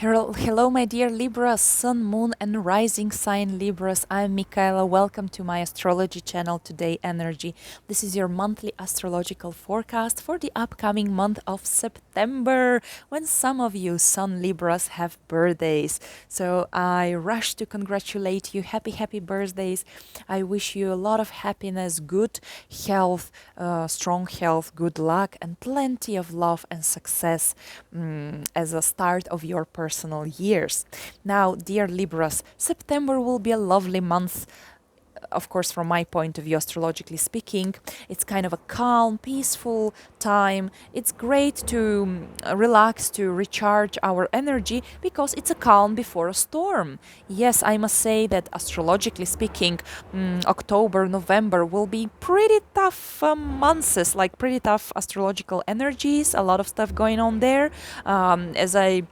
Hello, my dear Libras, Sun, Moon, and Rising sign Libras. I'm Michaela. Welcome to my astrology channel, Todayenergy. This is your monthly astrological forecast for the upcoming month of September, when some of you Sun Libras have birthdays. So I rush to congratulate you. Happy birthdays. I wish you a lot of happiness, good health, strong health, good luck, and plenty of love and success as a start of your personal years. Now, dear Libras, September will be a lovely month. Of course, from my point of view, astrologically speaking, it's kind of a calm, peaceful time. It's great to relax, to recharge our energy because it's a calm before a storm. Yes, I must say that astrologically speaking, October, November will be pretty tough months, like pretty tough astrological energies, a lot of stuff going on there. As I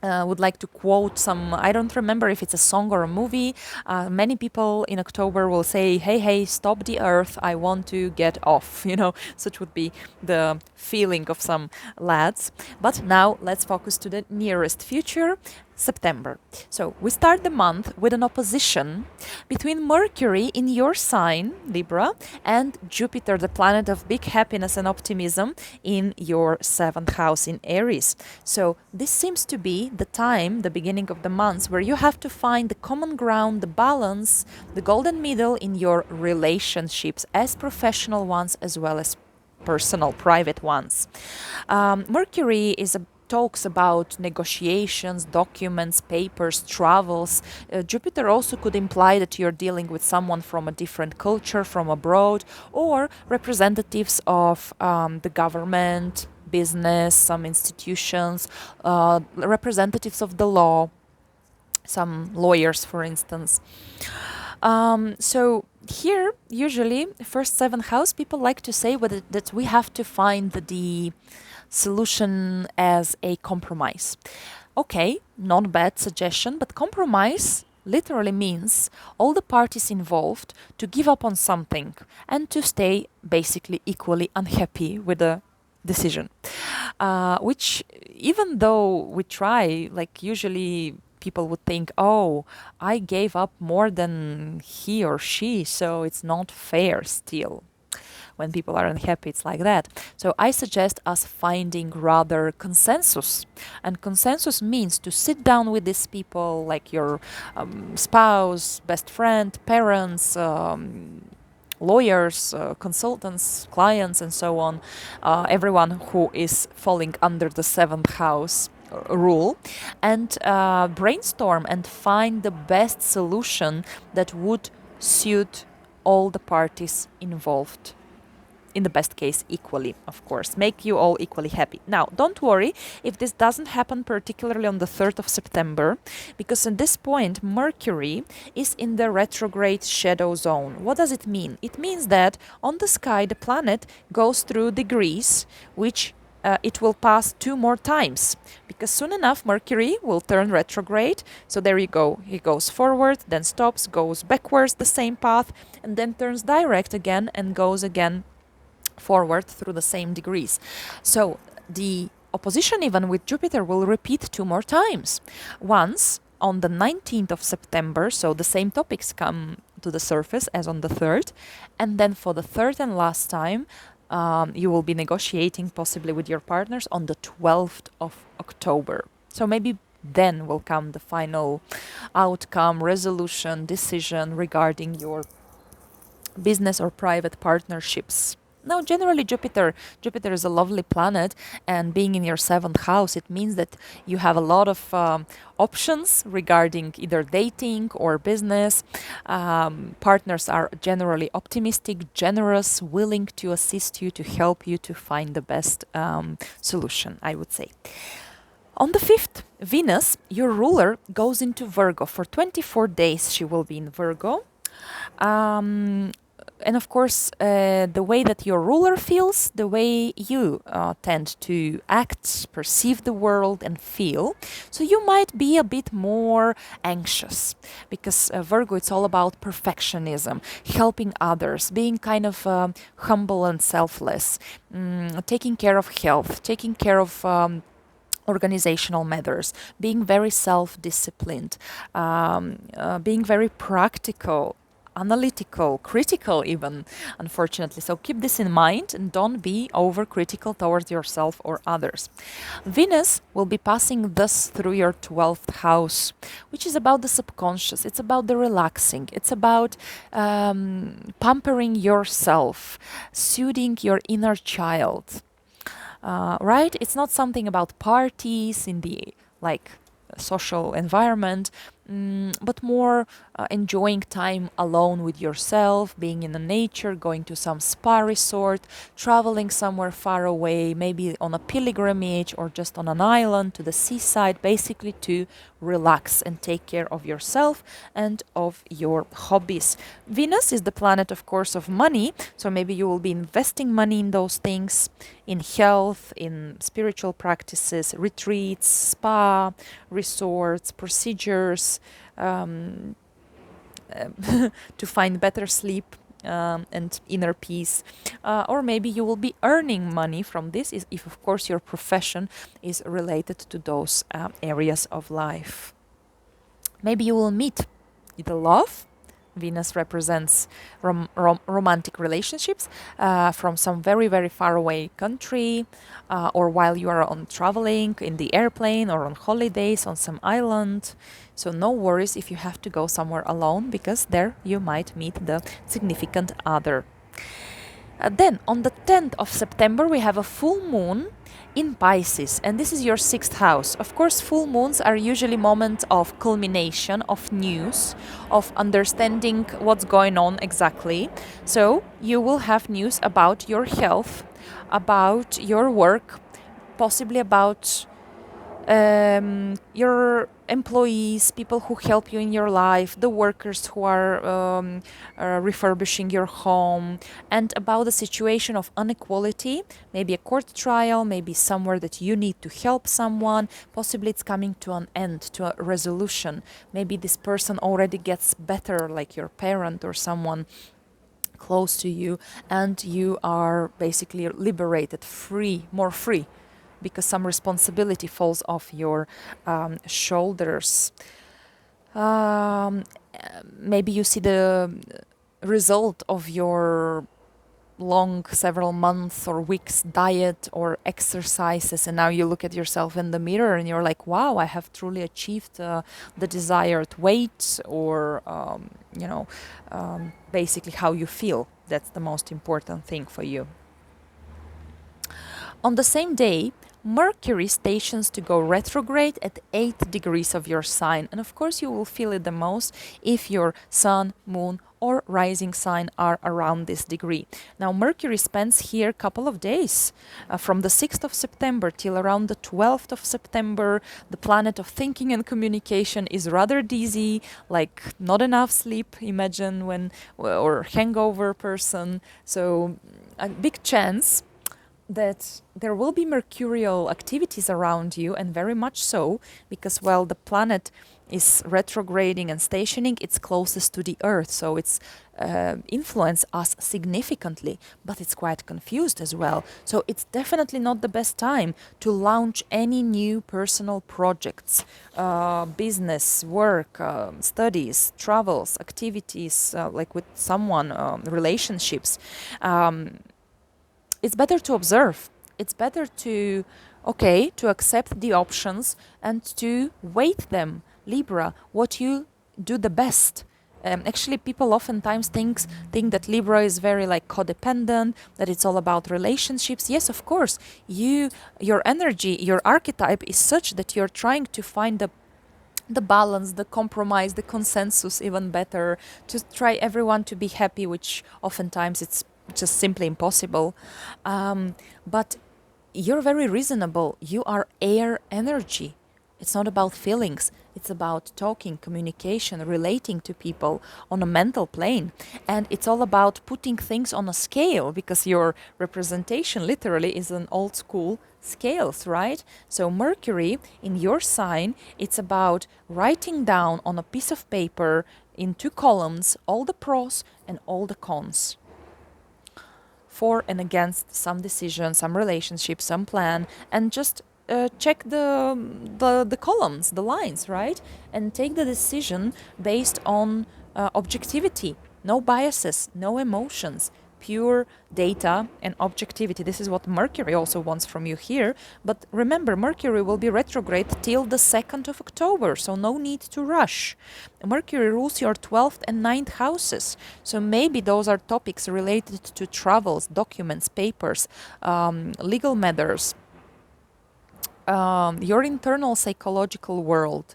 would like to quote some, I don't remember if it's a song or a movie. Many people in October will say, hey, stop the earth, I want to get off. Such would be the feeling of some lads. But now let's focus to the nearest future, September. So we start the month with an opposition between Mercury in your sign, Libra, and Jupiter, the planet of big happiness and optimism, in your seventh house in Aries. So this seems to be the time, the beginning of the month, where you have to find the common ground, the balance, the golden middle in your relationships, as professional ones as well as personal, private ones. Mercury talks about negotiations, documents, papers, travels. Jupiter also could imply that you're dealing with someone from a different culture, from abroad, or representatives of the government, business, some institutions, representatives of the law, some lawyers, for instance. So here, usually, first seventh house, people like to say that we have to find the solution as a compromise. Okay, not bad suggestion, but compromise literally means all the parties involved to give up on something and to stay basically equally unhappy with the decision. Which, even though we try, like usually people would think, oh, I gave up more than he or she, so it's not fair still. When people are unhappy, it's like that. So I suggest us finding rather consensus. And consensus means to sit down with these people, like your spouse, best friend, parents, lawyers, consultants, clients, and so on, everyone who is falling under the seventh house rule, and brainstorm and find the best solution that would suit all the parties involved. In the best case, equally, of course, make you all equally happy. Now, don't worry if this doesn't happen particularly on the 3rd of September, because at this point, Mercury is in the retrograde shadow zone. What does it mean? It means that on the sky, the planet goes through degrees, which it will pass 2 more times, because soon enough Mercury will turn retrograde. So there you go, he goes forward, then stops, goes backwards the same path, and then turns direct again and goes again forward through the same degrees. So the opposition even with Jupiter will repeat 2 more times. Once on the 19th of September, so the same topics come to the surface as on the 3rd, and then for the third and last time you will be negotiating possibly with your partners on the 12th of October. So maybe then will come the final outcome, resolution, decision regarding your business or private partnerships. Now, generally, Jupiter is a lovely planet, and being in your 7th house, it means that you have a lot of options regarding either dating or business. Partners are generally optimistic, generous, willing to assist you, to help you to find the best solution, I would say. On the 5th, Venus, your ruler, goes into Virgo. For 24 days, she will be in Virgo. And of course, the way that your ruler feels, the way you tend to act, perceive the world, and feel. So you might be a bit more anxious, because Virgo, it's all about perfectionism, helping others, being kind of humble and selfless, taking care of health, taking care of organizational matters, being very self-disciplined, being very practical, analytical, critical even, unfortunately. So keep this in mind and don't be overcritical towards yourself or others. Venus will be passing thus through your 12th house, which is about the subconscious. It's about the relaxing. It's about pampering yourself, soothing your inner child. Right? It's not something about parties in the like social environment, but more enjoying time alone with yourself, being in the nature, going to some spa resort, traveling somewhere far away, maybe on a pilgrimage or just on an island to the seaside, basically to relax and take care of yourself and of your hobbies. Venus is the planet, of course, of money, so maybe you will be investing money in those things, in health, in spiritual practices, retreats, spa, resorts, procedures, to find better sleep and inner peace. Or maybe you will be earning money from this, if of course your profession is related to those areas of life. Maybe you will meet the love. Venus represents romantic relationships from some very, very far away country, or while you are on traveling in the airplane or on holidays on some island. So no worries if you have to go somewhere alone, because there you might meet the significant other. Then on the 10th of September we have a full moon in Pisces, and this is your 6th house. Of course, full moons are usually moments of culmination, of news, of understanding what's going on exactly. So you will have news about your health, about your work, possibly about your employees, people who help you in your life, the workers who are refurbishing your home, and about the situation of inequality, maybe a court trial, maybe somewhere that you need to help someone. Possibly it's coming to an end, to a resolution. Maybe this person already gets better, like your parent or someone close to you, and you are basically liberated, free, more free, because some responsibility falls off your shoulders. Maybe you see the result of your long several months or weeks diet or exercises, and now you look at yourself in the mirror and you're like, wow, I have truly achieved the desired weight, or basically how you feel. That's the most important thing for you. On the same day, Mercury stations to go retrograde at 8 degrees of your sign. And of course, you will feel it the most if your sun, moon, or rising sign are around this degree. Now, Mercury spends here a couple of days, from the 6th of September till around the 12th of September. The planet of thinking and communication is rather dizzy, like not enough sleep, imagine, or hangover person. So a big chance that there will be mercurial activities around you, and very much so, because, well, the planet is retrograding and stationing, it's closest to the Earth, so it's influence us significantly, but it's quite confused as well. So it's definitely not the best time to launch any new personal projects, business, work, studies, travels, activities, like with someone, relationships. It's better to observe. It's better to accept the options and to weight them. Libra, what you do the best. Actually, people oftentimes think that Libra is very like codependent, that it's all about relationships. Yes, of course, your energy, your archetype is such that you're trying to find the balance, the compromise, the consensus, even better, to try everyone to be happy, which oftentimes it's just simply impossible. But you're very reasonable. You are air energy. It's not about feelings. It's about talking, communication, relating to people on a mental plane. And it's all about putting things on a scale, because your representation literally is an old school scales, right? So Mercury in your sign, it's about writing down on a piece of paper in 2 columns all the pros and all the cons, for and against some decision, some relationship, some plan, and just check the columns, the lines, right? And take the decision based on objectivity, no biases, no emotions, pure data and objectivity. This is what Mercury also wants from you here. But remember, Mercury will be retrograde till the 2nd of October, so no need to rush. Mercury rules your 12th and 9th houses, so maybe those are topics related to travels, documents, papers, legal matters, your internal psychological world,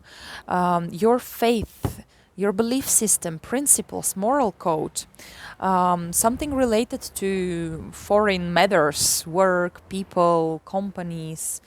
your faith, your belief system, principles, moral code, something related to foreign matters, work, people, companies.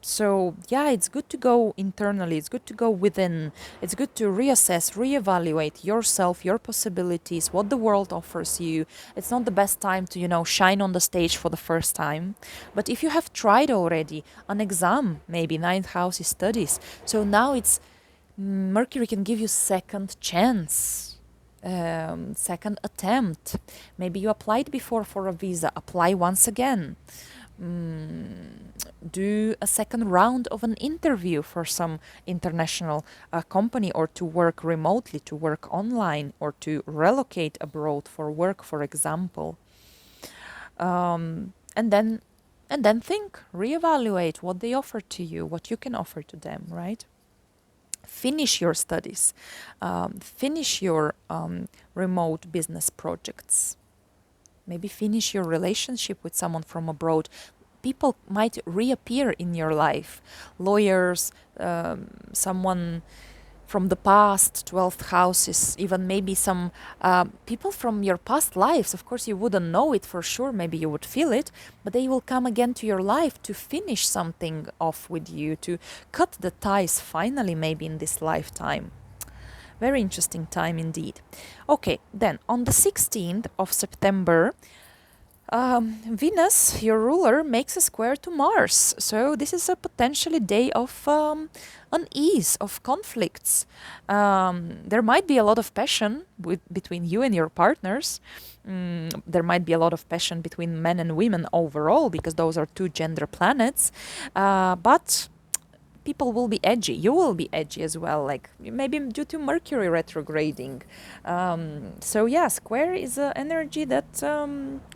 So yeah, it's good to go internally, it's good to go within, it's good to reassess, reevaluate yourself, your possibilities, what the world offers you. It's not the best time to, shine on the stage for the first time. But if you have tried already an exam, maybe ninth house is studies, so now it's Mercury can give you second chance. Second attempt. Maybe you applied before for a visa, apply once again. Do a second round of an interview for some international company, or to work remotely, to work online, or to relocate abroad for work, for example. And then think, reevaluate what they offer to you, what you can offer to them, right? Finish your studies, finish your remote business projects. Maybe finish your relationship with someone from abroad. People might reappear in your life. Lawyers, someone from the past, 12th houses, even maybe some people from your past lives. Of course, you wouldn't know it for sure. Maybe you would feel it, but they will come again to your life to finish something off with you, to cut the ties finally, maybe in this lifetime. Very interesting time indeed. Okay, then on the 16th of September, Venus, your ruler, makes a square to Mars. So this is a potentially day of unease, of conflicts. There might be a lot of passion between you and your partners. There might be a lot of passion between men and women overall, because those are two gender planets. But people will be edgy. You will be edgy as well, like maybe due to Mercury retrograding. So yeah, square is an energy that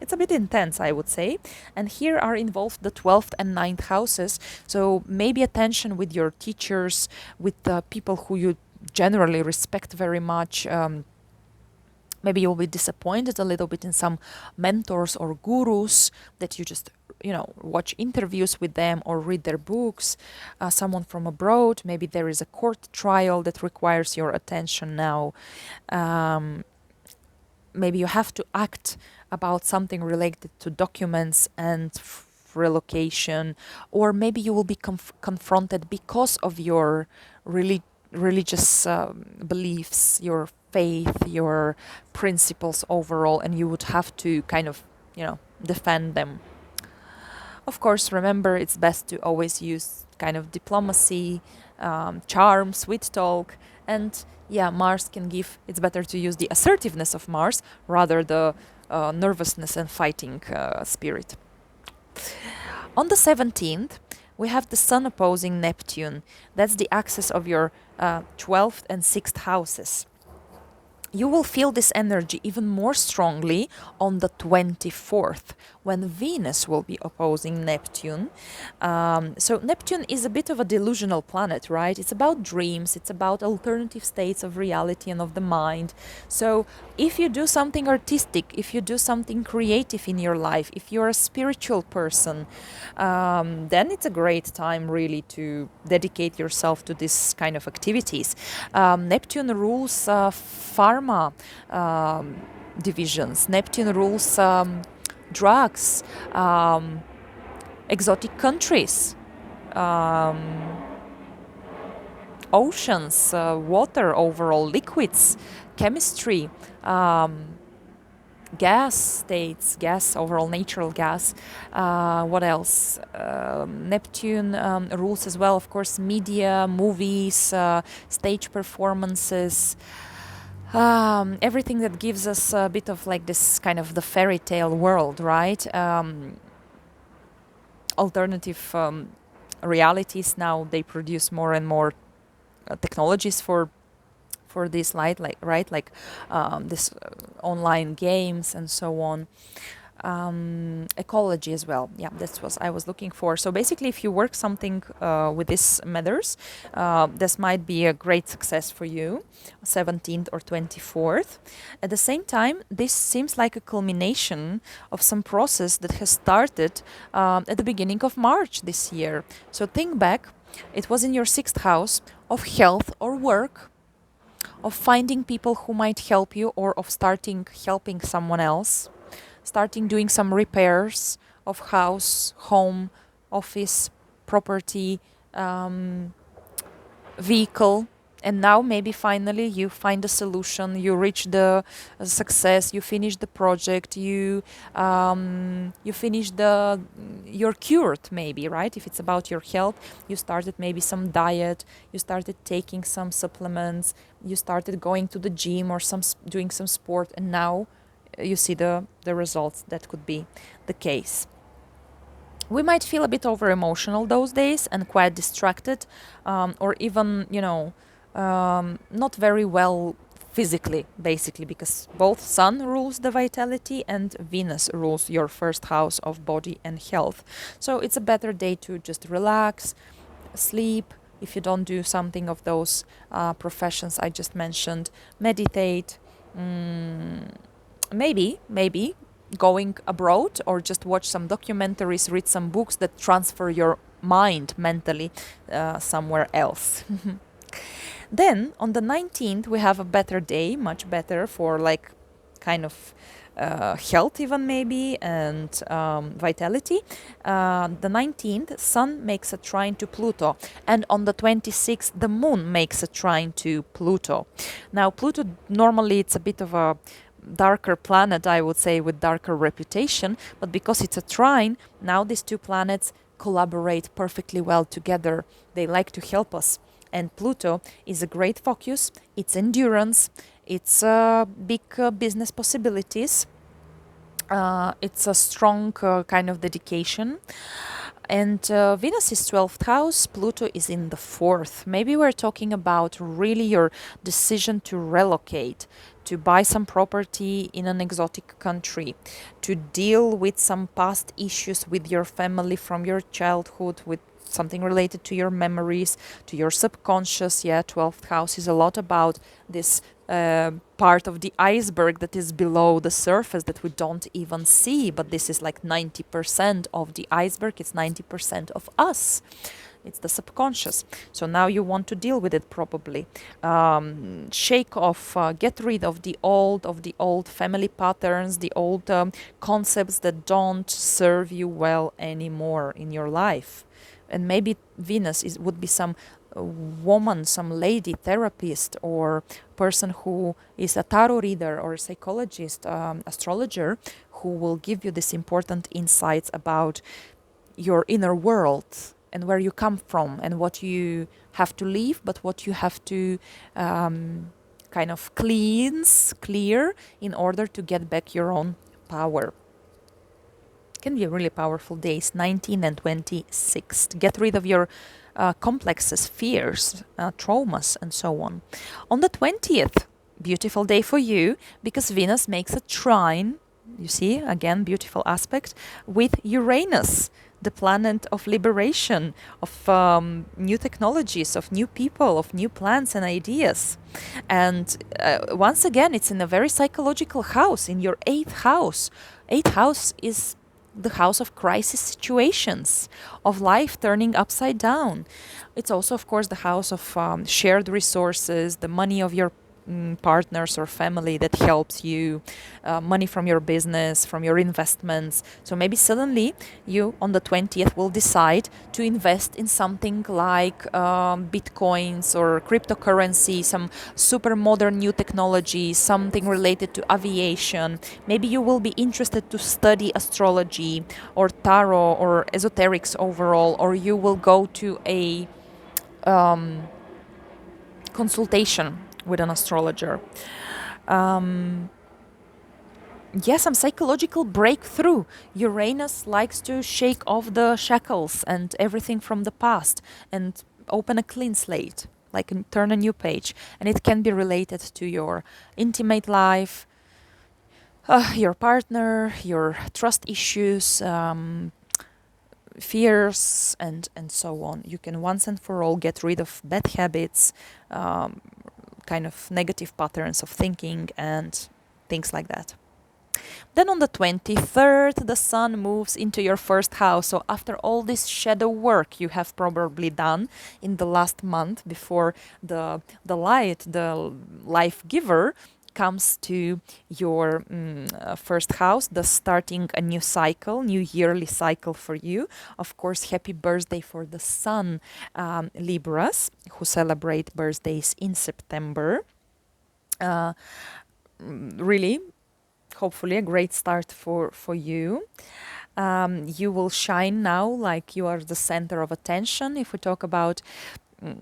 it's a bit intense, I would say. And here are involved the 12th and 9th houses. So maybe a tension with your teachers, with the people who you generally respect very much. Maybe you'll be disappointed a little bit in some mentors or gurus that you just watch interviews with them or read their books. Someone from abroad, maybe there is a court trial that requires your attention now. Maybe you have to act about something related to documents and relocation, or maybe you will be confronted because of your religious beliefs, your faith, your principles overall, and you would have to kind of defend them. Of course, remember, it's best to always use kind of diplomacy, charm, sweet talk, and yeah, Mars can give, it's better to use the assertiveness of Mars rather the nervousness and fighting spirit. On the 17th, we have the Sun opposing Neptune. That's the axis of your 12th and 6th houses. You will feel this energy even more strongly on the 24th, when Venus will be opposing Neptune. So Neptune is a bit of a delusional planet, right? It's about dreams, it's about alternative states of reality and of the mind. So if you do something artistic, if you do something creative in your life, if you're a spiritual person, then it's a great time really to dedicate yourself to this kind of activities. Neptune rules pharma divisions. Neptune rules drugs, exotic countries, oceans, water overall, liquids, chemistry, gas states, gas overall, natural gas. What else? Neptune rules as well, of course, media, movies, stage performances. Everything that gives us a bit of like this kind of the fairy tale world, right? alternative realities. Now they produce more and more technologies for this light, like right, like this online games and so on. Ecology as well. Yeah, that's what I was looking for. So basically, if you work something with these matters, this might be a great success for you, 17th or 24th. At the same time, this seems like a culmination of some process that has started at the beginning of March this year. So think back, it was in your 6th house of health or work, of finding people who might help you, or of starting helping someone else, starting doing some repairs of house, home, office, property, vehicle. And now maybe finally you find a solution, you reach the success, you finish the project, you finish you're cured maybe, right? If it's about your health, you started maybe some diet, you started taking some supplements, you started going to the gym or doing some sport, and now you see the results. That could be the case. We might feel a bit over emotional those days and quite distracted, or even, not very well physically, basically, because both Sun rules the vitality and Venus rules your 1st house of body and health. So it's a better day to just relax, sleep. If you don't do something of those professions I just mentioned, meditate, maybe going abroad, or just watch some documentaries, read some books that transfer your mind mentally somewhere else. Then on the 19th we have a better day, much better for like kind of health even maybe, and vitality. The 19th, Sun makes a trine to Pluto, and on the 26th the Moon makes a trine to Pluto. Now Pluto, normally it's a bit of a darker planet, I would say, with darker reputation, but because it's a trine, now these two planets collaborate perfectly well together. They like to help us, and Pluto is a great focus, it's endurance, it's big business possibilities, it's a strong kind of dedication. And Venus is 12th house, Pluto is in the 4th. Maybe we're talking about really your decision to relocate, to buy some property in an exotic country, to deal with some past issues with your family from your childhood, with something related to your memories, to your subconscious. Yeah, 12th house is a lot about this part of the iceberg that is below the surface that we don't even see, but this is like 90% of the iceberg. It's 90% of us. It's the subconscious. So now you want to deal with it probably. Shake off, get rid of the old family patterns, the old concepts that don't serve you well anymore in your life. And maybe Venus would be some woman, some lady therapist, or person who is a tarot reader or a psychologist, astrologer, who will give you these important insights about your inner world and where you come from and what you have to leave, but what you have to kind of clear in order to get back your own power. Can be really powerful days, 19 and 26. Get rid of your complexes, fears, traumas, and so on. On the 20th, beautiful day for you, because Venus makes a trine, you see, again, beautiful aspect, with Uranus, the planet of liberation, of new technologies, of new people, of new plans and ideas. And once again, it's in a very psychological house, in your 8th house. 8th house is the house of crisis situations, of life turning upside down. It's also, of course, the house of shared resources, the money of your partners or family that helps you, money from your business, from your investments. So maybe suddenly you on the 20th will decide to invest in something like bitcoins or cryptocurrency, some super modern new technology, something related to aviation. Maybe you will be interested to study astrology or tarot or esoterics overall, or you will go to a consultation with an astrologer. Yes, some psychological breakthrough. Uranus likes to shake off the shackles and everything from the past and open a clean slate, like turn a new page. And it can be related to your intimate life, your partner, your trust issues, fears, and so on. You can once and for all get rid of bad habits, kind of negative patterns of thinking, and things like that. Then on the 23rd, the sun moves into your first house. So after all this shadow work you have probably done in the last month before the light, the life giver, comes to your first house, thus starting a new cycle, new yearly cycle for you. Of course, happy birthday for the sun, Libras, who celebrate birthdays in September. Really, hopefully a great start for you. You will shine now like you are the center of attention. If we talk about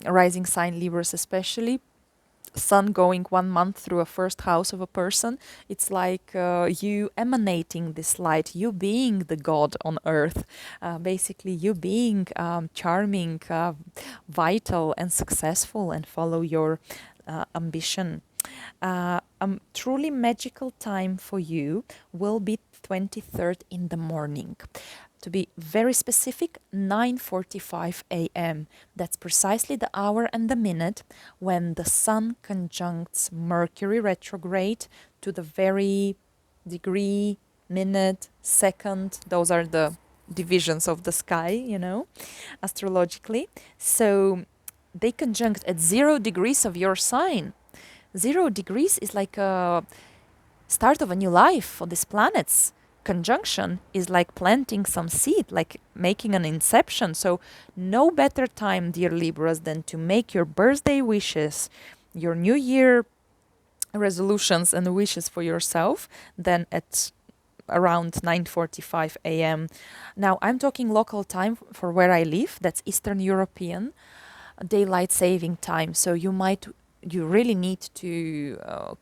rising sign Libras especially, sun going 1 month through a first house of a person, it's like you emanating this light, you being the god on earth, basically you being charming, vital and successful, and follow your ambition. A truly magical time for you will be 23rd in the morning. To be very specific, 9:45 a.m. That's precisely the hour and the minute when the sun conjuncts Mercury retrograde to the very degree, minute, second. Those are the divisions of the sky, astrologically. So they conjunct at 0 degrees of your sign. 0 degrees is like a start of a new life for these planets. Conjunction is like planting some seed, like making an inception. So no better time, dear Libras, than to make your birthday wishes, your new year resolutions and wishes for yourself than at around 9:45 a.m. Now I'm talking local time for where I live. That's Eastern European daylight saving time. So you really need to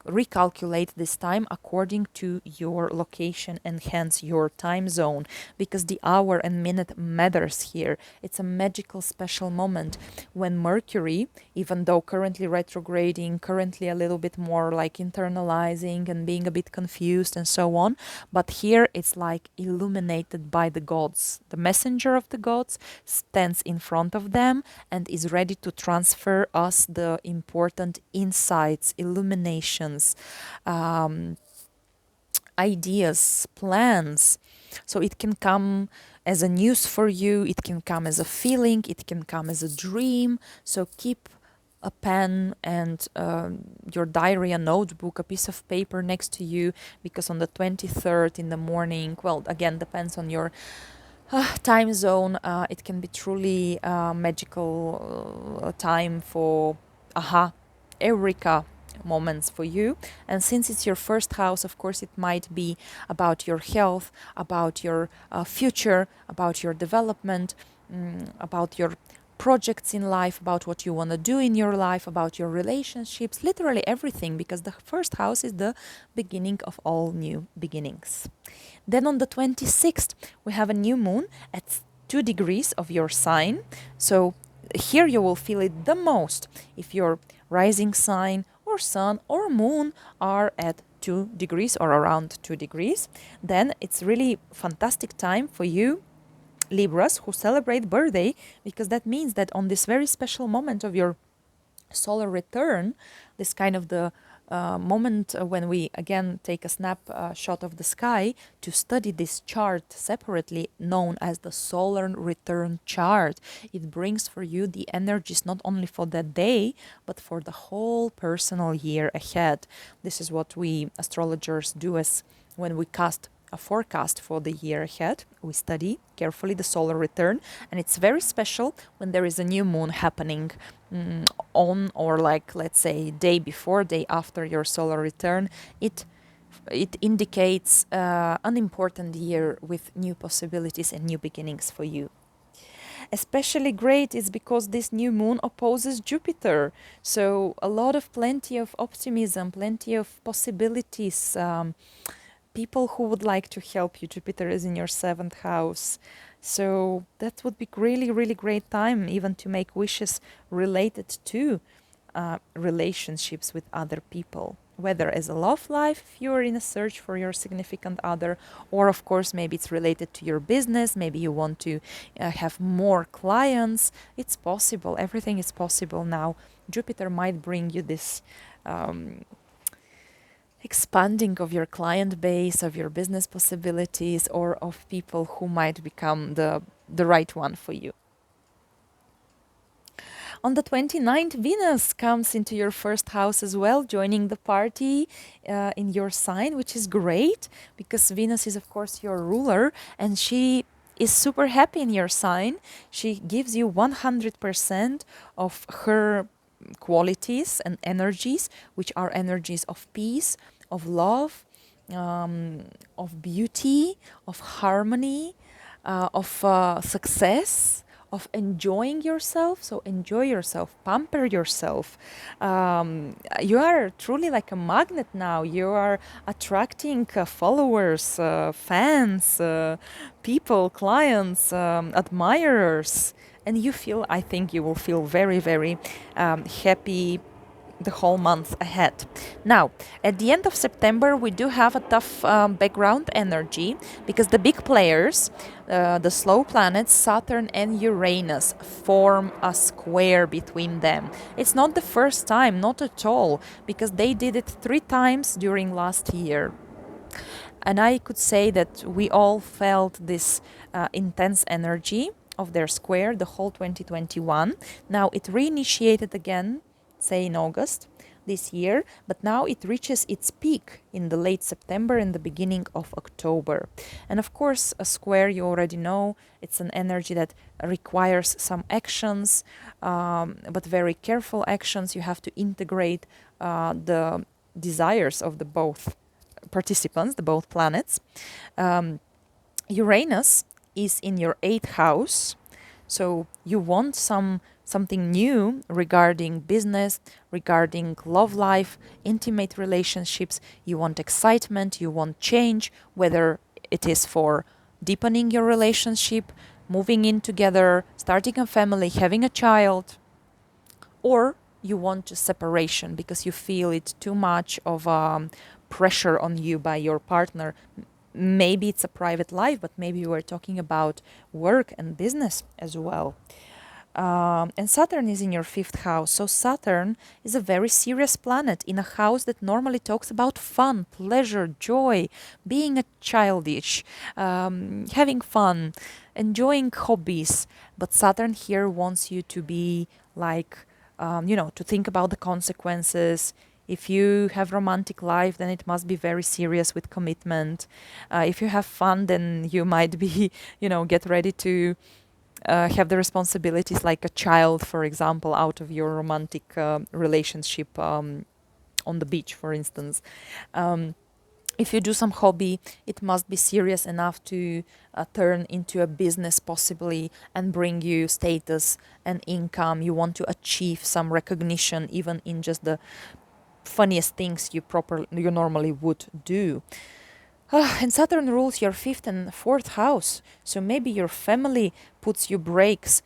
recalculate this time according to your location and hence your time zone, because the hour and minute matters here. It's a magical special moment when Mercury, even though currently retrograding, currently a little bit more like internalizing and being a bit confused and so on, but here it's like illuminated by the gods. The messenger of the gods stands in front of them and is ready to transfer us the important insights, illuminations, ideas, plans. So it can come as a news for you, it can come as a feeling, it can come as a dream. So keep a pen and your diary, a notebook, a piece of paper next to you, because on the 23rd in the morning, well, again, depends on your time zone, it can be truly magical time for eureka moments for you. And since it's your first house, of course, it might be about your health, about your future, about your development, about your projects in life, about what you want to do in your life, about your relationships, literally everything, because the first house is the beginning of all new beginnings. Then on the 26th, we have a new moon at 2 degrees of your sign. So here you will feel it the most if your rising sign or sun or moon are at 2 degrees or around 2 degrees. Then it's really fantastic time for you, Libras, who celebrate birthday, because that means that on this very special moment of your solar return, this kind of the moment when we again take a snapshot of the sky to study this chart separately, known as the solar return chart. It brings for you the energies not only for that day, but for the whole personal year ahead. This is what we astrologers do as when we cast a forecast for the year ahead. We study carefully the solar return, and it's very special when there is a new moon happening on, or like, let's say, day before, day after your solar return. It indicates an important year with new possibilities and new beginnings for you. Especially great is because this new moon opposes Jupiter. So a lot of plenty of optimism, plenty of possibilities, people who would like to help you. Jupiter is in your 7th house. So that would be really, really great time even to make wishes related to relationships with other people, whether as a love life, if you're in a search for your significant other, or of course, maybe it's related to your business. Maybe you want to have more clients. It's possible. Everything is possible now. Jupiter might bring you this expanding of your client base, of your business possibilities, or of people who might become the right one for you. On the 29th, Venus comes into your 1st house as well, joining the party in your sign, which is great because Venus is, of course, your ruler, and she is super happy in your sign. She gives you 100% of her qualities and energies, which are energies of peace, of love, of beauty, of harmony, of success, of enjoying yourself. So enjoy yourself, pamper yourself. You are truly like a magnet now. You are attracting followers, fans, people, clients, admirers. And you feel, I think you will feel very, very happy the whole month ahead. Now, at the end of September, we do have a tough background energy because the big players, the slow planets, Saturn and Uranus, form a square between them. It's not the first time, not at all, because they did it 3 times during last year. And I could say that we all felt this intense energy of their square the whole 2021. Now it reinitiated again, say in August this year, but now it reaches its peak in the late September and the beginning of October. And of course, a square, you already know, it's an energy that requires some actions, but very careful actions. You have to integrate the desires of the both participants, the both planets. Uranus is in your 8th house, so you want something new regarding business, regarding love life, intimate relationships. You want excitement, you want change, whether it is for deepening your relationship, moving in together, starting a family, having a child, or you want a separation because you feel it too much of pressure on you by your partner. Maybe it's a private life, but maybe you are talking about work and business as well. And Saturn is in your 5th house. So Saturn is a very serious planet in a house that normally talks about fun, pleasure, joy, being a childish, having fun, enjoying hobbies. But Saturn here wants you to be like, to think about the consequences. If you have romantic life, then it must be very serious with commitment. If you have fun, then you might be, get ready to have the responsibilities like a child, for example, out of your romantic relationship on the beach, for instance. If you do some hobby, it must be serious enough to turn into a business possibly and bring you status and income. You want to achieve some recognition, even in just the funniest things you normally would do. And Saturn rules your 5th and 4th house. So maybe your family puts you brakes,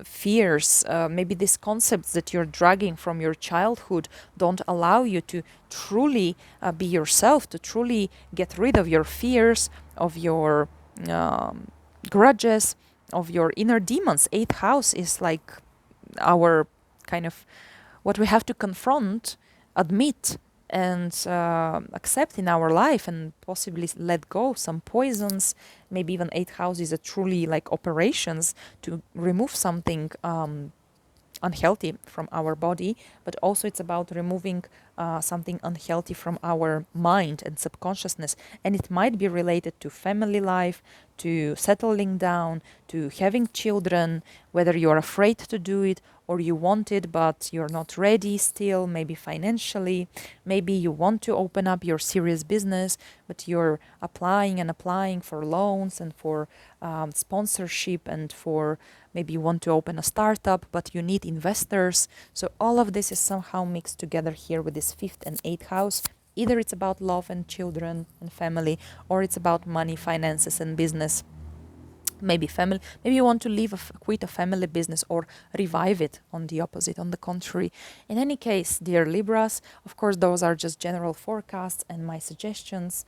fears, maybe these concepts that you're dragging from your childhood don't allow you to truly be yourself, to truly get rid of your fears, of your grudges, of your inner demons. 8th house is like our kind of what we have to confront, admit, and accept in our life, and possibly let go some poisons. Maybe even 8th house is a truly like operations to remove something unhealthy from our body, but also it's about removing something unhealthy from our mind and subconsciousness. And it might be related to family life, to settling down, to having children, whether you're afraid to do it or you want it but you're not ready still, maybe financially. Maybe you want to open up your serious business, but you're applying for loans and for sponsorship, and for maybe you want to open a startup, but you need investors. So all of this is somehow mixed together here with this 5th and 8th house Either it's about love and children and family, or it's about money, finances, and business. Maybe family, maybe you want to quit a family business or revive it. On the opposite, on the contrary. In any case, dear Libras, of course those are just general forecasts and my suggestions.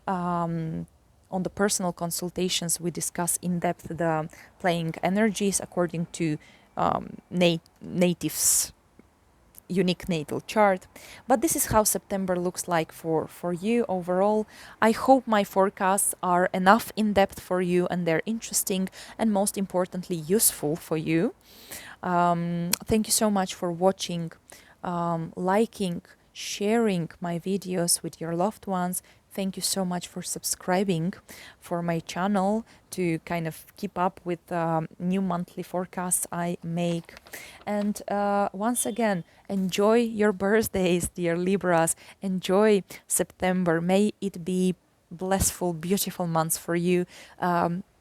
On the personal consultations, we discuss in depth the playing energies according to natives unique natal chart. But this is how September looks like for you overall. I hope my forecasts are enough in depth for you and they're interesting and most importantly useful for you. Thank you so much for watching, liking, sharing my videos with your loved ones. Thank you so much for subscribing for my channel to kind of keep up with new monthly forecasts I make. And once again, enjoy your birthdays, dear Libras. Enjoy September. May it be blissful, beautiful months for you.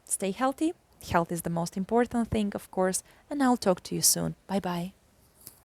Stay healthy. Health is the most important thing, of course. And I'll talk to you soon. Bye-bye.